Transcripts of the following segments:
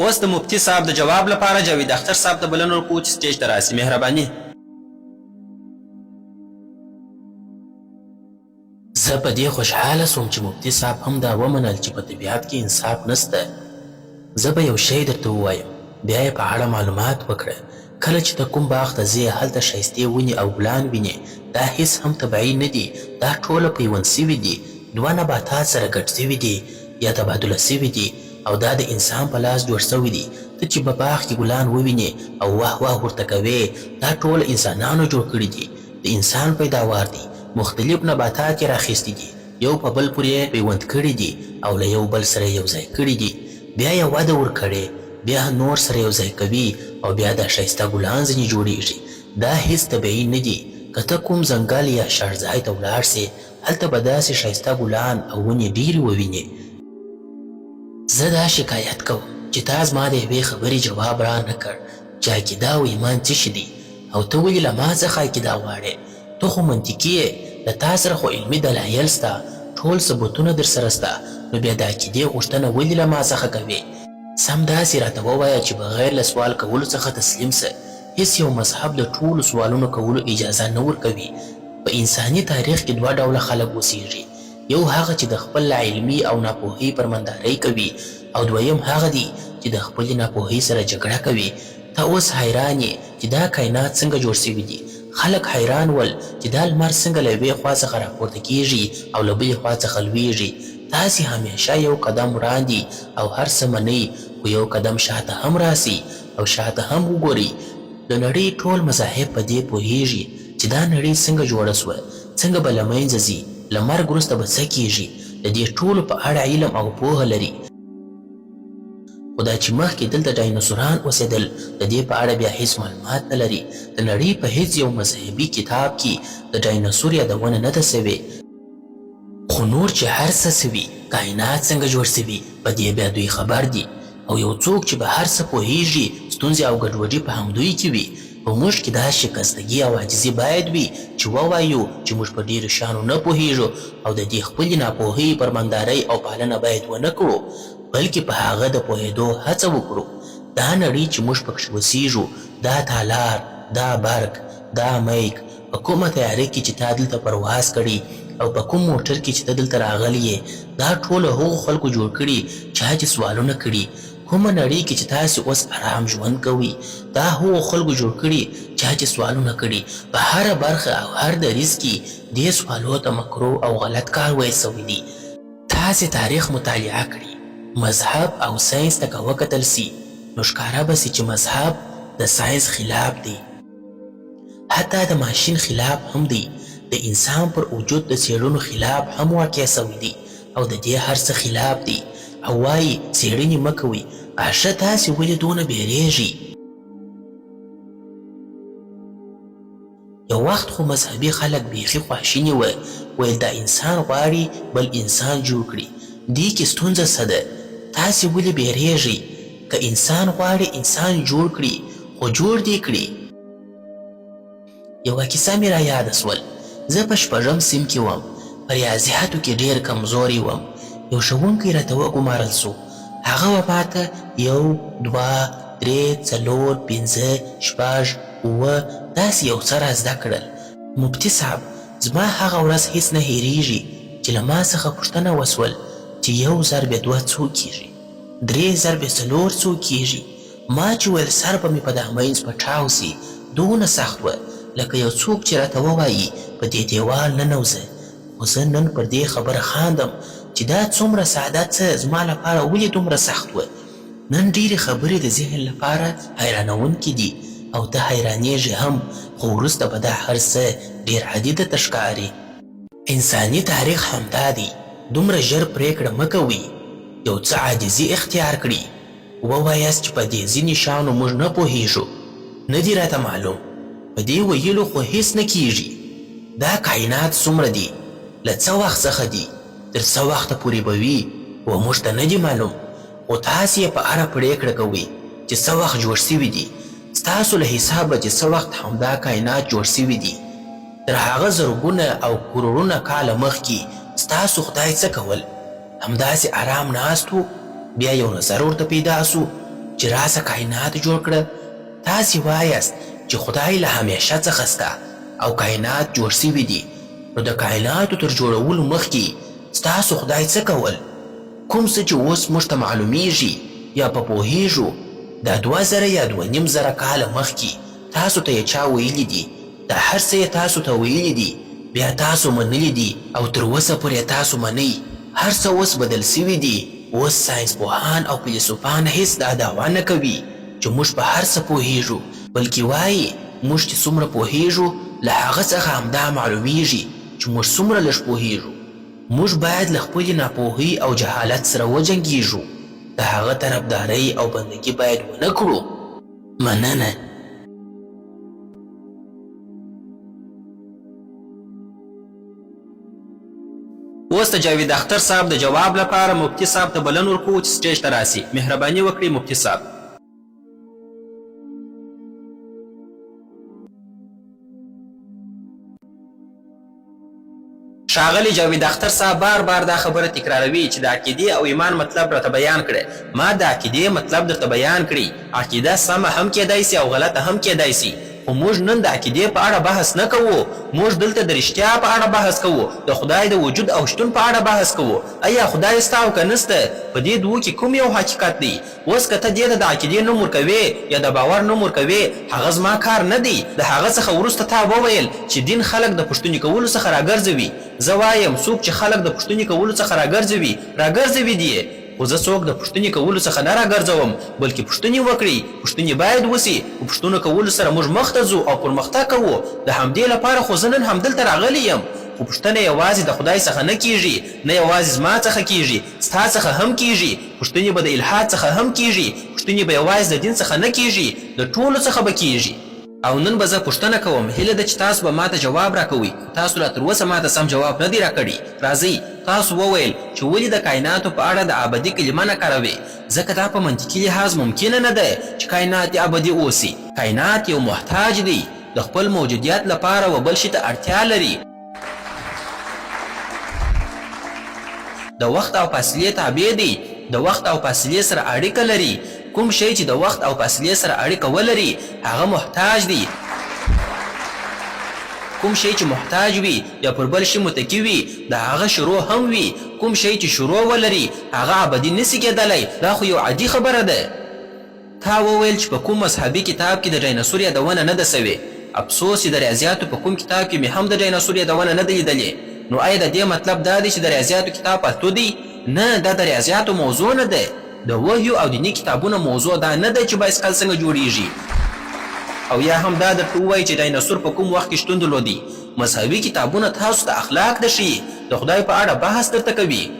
اوس د مفتي صاحب د جواب لپاره جاوید اختر صاحب ته بلنه ورکوو چې سټیج ته راسي. مهرباني. زه په دې خوشحاله سوم چې مفتي صاحب هم دا ومنل چې په طبیعت کې انصاف نسته. زه به یو شی درته ووایم، بیا یې په اړه معلومات وکړه. کله چې ته کوم باغ ته ځې هلته ښایستې ونې او ګلان وینې، دا هیڅ هم طبیعي نه دي، دا ټوله پیوند سوي دي، دوه نباتات سره ګډ سوي دي یا تبادله سوي دي او دا د انسان په لاس جوړ سوي دي. ته چې په باغ کې ګلان ووینې او واه واه ورته کوې، دا ټول انسانانو جوړ کړي دي، د انسان پیداوار دي. مختلف نباتات یې راخیستي دي، یو په بل پورې پیوند کړي دي او له یو بل سره یو ځای کړي دي، بیا یې وده ورکړې، بیا نور سره یو ځای کوي او بیا دا ښایسته ګلان ځینې جوړیږي. دا هیڅ طبیعي نه دي. که ته کوم ځنګل یا شړځای ته ولاړ سې، هلته به داسې ښایسته ګلان او ونې ډېرې ووینې. زه دا شکایت کوم چې تا زما د یوې خبرې جواب را نه کړ چې عقیده او ایمان څه شي دي، او ته ولې له ما څخه عقیده غواړې؟ ته خو منطقي یې، له تا سره خو علمي دلایل سته، ټول ثبوتونه در سره سته، نو بیا د عقیدې غوښتنه ولې له ما څخه کوې؟ سمداسې راته ووایه چې بغیر له سوال کولو څخه تسلیم سه. هیڅ یو مذهب د ټولو سوالونو کولو اجازه نه ورکوي. په انساني تاریخ کې دوه ډوله خلک اوسیږي، یو هغه چې د خپل علمي او ناپوهۍ پرمندارۍ کوي، او دویم هغه دی چې د خپلې ناپوهۍ سره جګړه کوي. ته اوس حیران یې چې دا کائنات څنګه جوړ سوي دي. خلک حیران ول چې دا لمر څنګه له یوې خوا څخه راپورته کیږي او له بلې خوا څخه لویږي. تاسې همیشه یو قدم وړاندې او هر څه منئ، خو یو قدم شاته هم راسي او شاته هم وګورئ. د نړۍ ټول مذاهب په دې پوهیږي چې دا نړۍ څنګه جوړه سوه، څنګه به له منځه ځي، له مرګ وروسته به څه کیږي. د دې ټولو په اړه علم او پوهه لري. خو دا چې مخکې دلته ډایناسوران اوسېدل، د دې په اړه بیا هیڅ معلومات نه لري. د نړۍ په هیڅ یو مذهبي کتاب کې د ډایناسور یادونه نه ده سوې. خو نور چې هر څه سوي، کائنات څنګه جوړ سوي، په دې بیا دوی خبر دي. او یو څوک چې به هر څه پوهیږي، ستونزې او ګډوډي په همدوی کې وي. په موږ کې دا شکستګي او عاجزي باید وي چې ووایو چې موږ په ډېرو شیانو نه پوهیږو، او د دې خپلې ناپوهۍ پرمندارۍ او پالنه باید ونه کړو، بلکې په هغه د پوهېدو هڅه وکړو. دا نړۍ چې موږ پکښې اوسیږو، دا تالار، دا برق، دا میک، په کومه تیاره کې چې تا دلته پرواز کړي او په کوم موټر کې چې ته دلته راغلی یې، دا ټوله هغو خلکو جوړ کړي چا چې سوالونه کړي. کومه نړۍ کې چې تاسې اوس آرام ژوند کوئ، دا هغو خلکو جوړ کړي چا چې سوالونه کړي. په هره برخه او هر دریځ کې دې سوالو ته مکرو او غلط کار ویل سوی دي. تاسې تاریخ مطالعه کړي، مذهب او ساینس ته که وکتل سي، نو ښکاره به سي چې مذهب د ساینس خلاف دی، حتی د ماشین خلاف هم دی، د انسان پر وجود د څېړنو خلاف هم واقع سوی دی، او د دې هر څه خلاف دی. او وایي څېړنې مه کوئ. اشه تاسې ولې دونه بیریږئ؟ یو وخت خو مذهبي خلک بیخي خواشیني وه، ویل دا انسان غواړي بل انسان جوړ کړي، دې کې ستونزه څه ده؟ تاسې ولې بیریږئ؟ که انسان غواړي انسان جوړ کړي، خو جوړ دې کړي. یوه کیسه مې را یاده سول. زه په 6م صنف کې وم، په ریاضیاتو کې ډېر کمزوری وم. یو ښوونکی راته وګمارل سو، هغه به ماته 1 2 3 4 5 6 7 داسې یو څه را زده کړل. مفتي صاحب، زما هغه ورځ هیڅ نه هیریږي چې له ما څخه پوښتنه وسول چې 1 ضرب 2 څو کیږي، 3 ضرب 4 څو کیږي. ما چې ویل سر به مې په دا مینځ پټاو سي، دونه سخت وه لکه یو څوک چې راته ووایي په دې دیوال ننوځه. خو زه نن پر دې خبره خاندم چې دا څومره ساده څه زما لپاره ولې دومره سخت وه. نن ډېرې خبرې د ذهن لپاره حیرانونکې دي، او ته حیرانېږې هم، خو وروسته به دا هر څه ډېر عادي درته ښکاري. انساني تاریخ همدا دی. دومره ژر پرېکړه مه کوئ، یو څه عاجزي اختیار کړي. ووایاست چې په دې ځینې شیانو موږ نه پوهېږو، نه دي راته معلوم. په دې ویلو خو هیڅ نه کیږي. دا کائنات څومره دي، له څه وخت څخه دي، تر څه وخته پورې به وي، و موږ ته نه دي معلوم. خو تاسې یې په اړه پرېکړه کوئ چې څه وخت جوړ سوي دي. ستاسو له حسابه چې څه وخت همدا کائنات جوړ سوي دي، تر هغه زرګونه او کروړونه کاله مخکې ستاسو خدای څه کول؟ همداسې آرام ناست و. بیا یو نظر ورته پیدا سو چې راسه کائنات جوړ کړه؟ تاسې وایاست چې خدای له همیشه څخه سته او کائنات جوړ سوي دي، نو د کائناتو تر جوړولو مخکې ستاسو خدای څه کول؟ کوم څه چې اوس موږ ته معلومیږي یا په پوهیږو، دا 2000 یا 2500 کاله مخکې تاسو ته یې چا ویلي دي؟ دا هر څه یې تاسو ته ویلي دي، بیا تاسو منلي دي او تر اوسه پورې تاسو منئ. هر څه اوس بدل سوي دي. اوس ساینس پوهان او فیلسوفان هیڅ دا دعوا نه کوي چې موږ په هر څه پوهیږو، بلکې وایي موږ چې څومره پوهیږو له هغه څخه همدا معلومیږي چې موږ څومره لږ پوهیږو. موږ باید له خپلې ناپوهۍ او جهالت سره وجنګیږو. د هغه طرفدارۍ او بندګي باید ونه کړو. مننه. اوس د جاوید اختر صاحب د جواب لپاره مفتي صاحب ته بلن ورکوو چې سټیج ته راسي. مهرباني وکړئ مفتي صاحب. ښاغلی جاوید اختر صاحب بار بار دا خبره تکراروي چې د عقیدې او ایمان مطلب راته بیان کړی. ما د عقیدې مطلب درته بیان کړي. عقیده سمه هم کیدای سي او غلطه هم کیدای سي، خو موږ نن د عقیدې په اړه بحث نه کوو. موږ دلته د رښتیا په اړه بحث کوو، د خدای د وجود او شتون په اړه بحث کوو. آیا خدای سته او که نسته؟ په دې دوو کې کوم یو حقیقت دی؟ اوس که ته دې ته د عقیدې نوم ورکوې یا د باور نوم ورکوې، هغه زما کار نه دی. د هغه څخه وروسته تا وویل چې دین خلک د پوښتنې کولو څخه راګرځوي. زه وایم څوک چې خلک د پوښتنې کولو څخه راګرځوي دي، خو زه څوک د پوښتنې کولو څخه نه راګرځوم، بلکې پوښتنې وکړئ. پوښتنې باید وسي. په پوښتنو کولو سره موږ مخته ځو او پرمختګ کوو. د همدې لپاره خو زه نن همدلته راغلی یم. خو پوښتنه یوازې د خدای څخه نه کیږي، نه یوازې زما څخه کیږي، ستا څخه هم کیږي. پوښتنې به د الحاد څخه هم کیږي. پوښتنې به یوازې د دین څخه نه کیږي، د ټولو څخه به کیږي. او نن به زه پوښتنه کوم. هیله ده چې تاسو به ماته جواب راکوئ. تاسو لا تر اوسه ماته سم جواب نه دی راکړی. راځئ، تاسو وویل چې ولې د کائناتو په اړه د ابدي کلمه نه کاروئ؟ ځکه دا په منطقي لحاظ ممکنه نه ده چې کائنات ابدي اوسي. کائنات یو محتاج دی، د خپل موجودیت لپاره و بل شي ته اړتیا لري. د وخت او فاصلې تابع دی، د وخت او فاصلې سره اړیکه لري. کوم شی چې د وخت او فاصلې سره اړیکه ولري هغه محتاج دی. کوم شی چې محتاج وي یا پر بل شي متکی وي د هغه شروع هم وي. کوم شی چې شروع ولري هغه ابدي نسي کېدلی. دا خو یو عادي خبره ده. تا وویل چې په کوم مذهبي کتاب کې د ډایناسور یادونه نه ده سوې. افسوس چې د ریاضیاتو په کوم کتاب کې مې هم د ډایناسور یادونه نه ده لیدلې. نو آیا د دې مطلب دا دی چې د ریاضیاتو کتاب پښتو دی؟ نه، دا د ریاضیاتو موضوع نه ده. د وحیو او دیني کتابونو موضوع دا نه ده چې بایسکل څنګه جوړیږي، او یا هم دا درته ووایي چې ډایناسور په کوم وخت کې شتون درلودي. مذهبي کتابونه تاسو ته اخلاق درښیي، د خدای په اړه بحث درته کوي.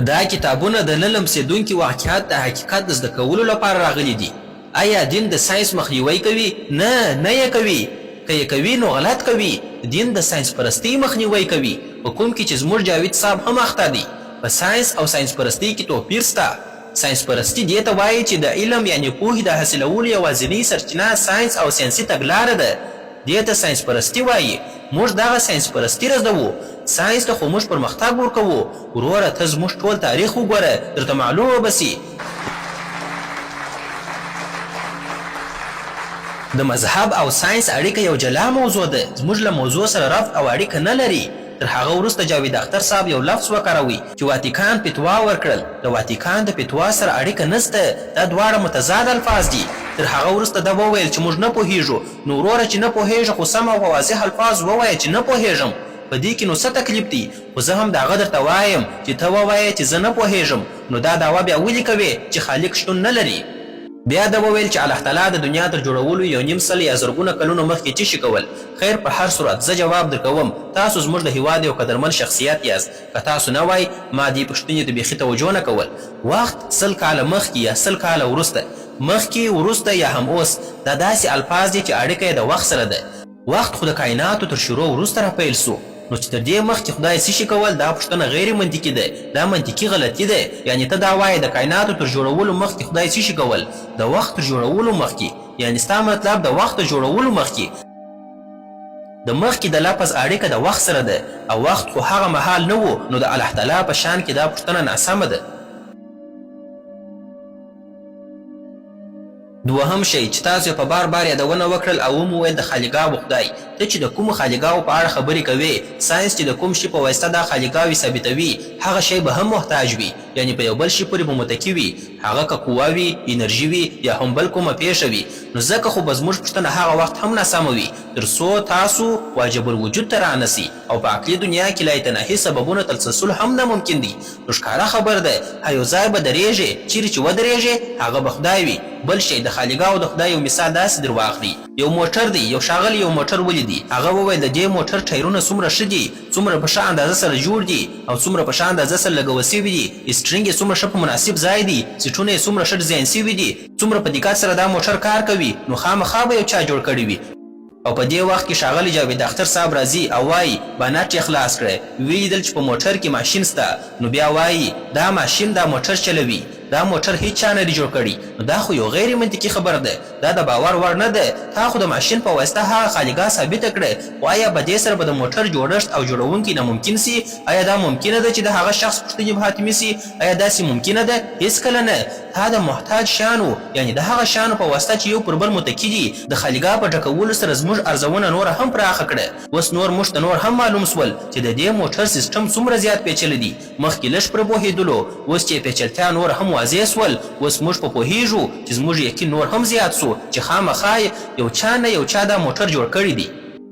دا کتابونه د نه لمسېدونکي واقعیت د حقیقت د زده کولو لپاره راغلي دي. آیا دین د ساینس مخنیوی کوي؟ نه یې کوي. که یې کوي نو غلط کوي. دین د ساینس پرستۍ مخنیوی کوي، په کوم کې چې زموږ جاوید صاحب هم اخته دی. په ساینس او ساینس پرستۍ کې توپیر سته. ساینس پرستی دې ته وایي چې د علم یعنی پوهې د حاصلولو یوازینۍ سرچینه ساینس او ساینسي تګلاره ده. دې ته ساینس پرستی وایي. موږ دغه ساینس پرستی رزدوو. ساینس ته خو موږ پرمختګ ورکوو. وروره ته زموږ ټول تاریخ وګوره، درته معلومه به سي. د مذهب او ساینس اړیکه یو جلا موضوع ده. زموږ له موضوع سره ربط او اړیکه نه لري. تر هغه وروسته جاوید اختر صاحب یو لفظ وکاروي چې واتیکان فتوا ورکړل. د واتیکان د فتوا سره اړیکه نسته. دا دواړه متضاد الفاظ دي. تر هغه وروسته دا وویل چې موږ نه پوهیږو. نو وروره چې نه پوهیږه خو سم او واضح الفاظ ووایه چې نه پوهیږم. په دې کې نو څه تکلیف دی؟ خو زه هم د هغه درته وایم چې ته ووایې چې زه نه پوهیږم. نو دا دعوه بیا ولې کوې چې خالق شتون نه لري؟ بیا دا وویل چې الله تعالی د دنیا تر جوړولو 1.5 یا زرګونه کلونو مخکې څه شي کول. خیر، په هر صورت زه جواب درکوم. تاسو زموږ د هیواد یو قدرمن شخصیت یاست. که تاسو نه وای ما دې پوښتنې ته بیخي توجه نه کول. وخت 100 کاله مخکې یا 100 کاله وروسته، مخکې وروسته یا هم اوس، دا داسې الفاظ دي چې اړیکه یې د وخت سره ده. وخت خو د کائناتو تر شروع وروسته راپیل سو. نو چې تر دې مخکې خدای څه شي کول، دا پوښتنه غیر منطقي ده. دا منطقي غلطي ده. یعنی ته دا وایې د کائناتو تر جوړولو مخکې خدای څه شي کول؟ د وخت تر جوړولو مخکې. یعنی ستا مطلب د وخت تر جوړولو مخکې. د مخکې د لفظ اړیکه د وخت سره ده، او وخت خو هغه مهال نه و. نو د الله تعالی په شان کې دا پوښتنه ناسمه ده. دوهم شی چې تاسو په بار بار یادونه وکړل او مو ویل د خالیګاو خدای. ته چې د کوم خالیګاو په اړه خبرې کوي، ساينس چې د کوم شي په واسطه دا خالیګاوي ثابتوي، هغه شی به هم محتاج وي، یعنی په یو بل شي پورې به متکی وي، هغه که قوه وي، انرژي وي، یا هم بل کومه پیښه وي. نو ځکه خو به زموږ پوښتنه هغه وخت هم ناسمه وي تر څو تاسو واجب الوجود ته رانسي او په عقلي دنیا کې لایتناهي سببونه تلسلسل هم ناممکن دي. نو ښکاره خبر ده یو ځای به درېږي، چیرې چې ودرېږي هغه به خدای وي. بل شی د خالیګاو د خدای یو مثال داسې در واخلي. یو موټر دی، یو ښاغلی یو موټر ولیدي، هغه وویل د دې موټر ټایرونه څومره ښه دي، څومره په ښه اندازه سره جوړ دي او څومره په ښه اندازه سره لګول سوي دي، سټرینګ یې څومره ښه په مناسب ځای دي، سیټونه یې څومره ښه ډیزاین سوي دي، څومره په دقت سره دا موټر کار کوي، نو خامخا به یو چا جوړ کړی وي. او په دې وخت کې ښاغلی جاوید اختر صاحب راځي او وایي بانټ یې خلاص کړی، ویې لیدل چې په موټر کې ماشین سته، نو بیا وایي دا ماشین دا موټر چلوي، دا موټر هیڅ چا نه دی جوړ کړی. نو دا خو یو غیر منطقي خبره ده، دا د باور وړ نه ده. تا خو د ماشین په واسطه هغه خالیګاه ثابته کړې، خو آیا په دې سره به د موټر جوړښت او جوړونکي ناممکن سي؟ آیا دا ممکنه ده چې د هغه شخص پوښتنې به حاتمې سي؟ آیا داسې ممکنه ده؟ هېڅکله نه. تا د محتاج شیانو، یعنی د هغه شیانو په واسطه چې یو پر بل متکي دي، د خالیګاه په ډکولو سره زموږ ارزونه نوره هم پراخه کړه. اوس نور موږ ته نور هم معلوم سول چې د دې موټر سیسټم څومره زیات پیچلی دی. مخکې لږ پرې پوهېدلو، اوس چې پیچلتیا نور هم واضح سول. اوس موږ په پوهېږو چې زموږ یقین نور هم زیات سو چې خامخا یو چا نه یو چا دا موټر جوړ کړی دی.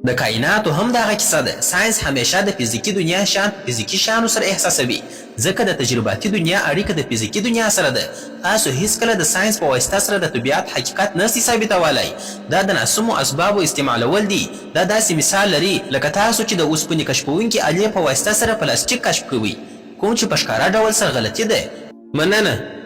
د کائناتو هم دغه کیسه ده. ساينس همیشه د فزیکي دنیا شان فزیکي شیانو سره احساسوي، ځکه د تجرباتي دنیا اړیکه د فزیکي دنیا سره ده. تاسو هیڅکله د ساينس په واسطه سره د طبیعت حقیقت نسئ ثابتولی. دا د ناسمو اسبابو استعمالول دي. دا داسې مثال لري لکه تاسو چې د اوسپنې کشفوونکي آلې په واسطه سره پلاستیک کشف کوئ، کوم چې په ښکاره ډول سره غلطي ده. مننه.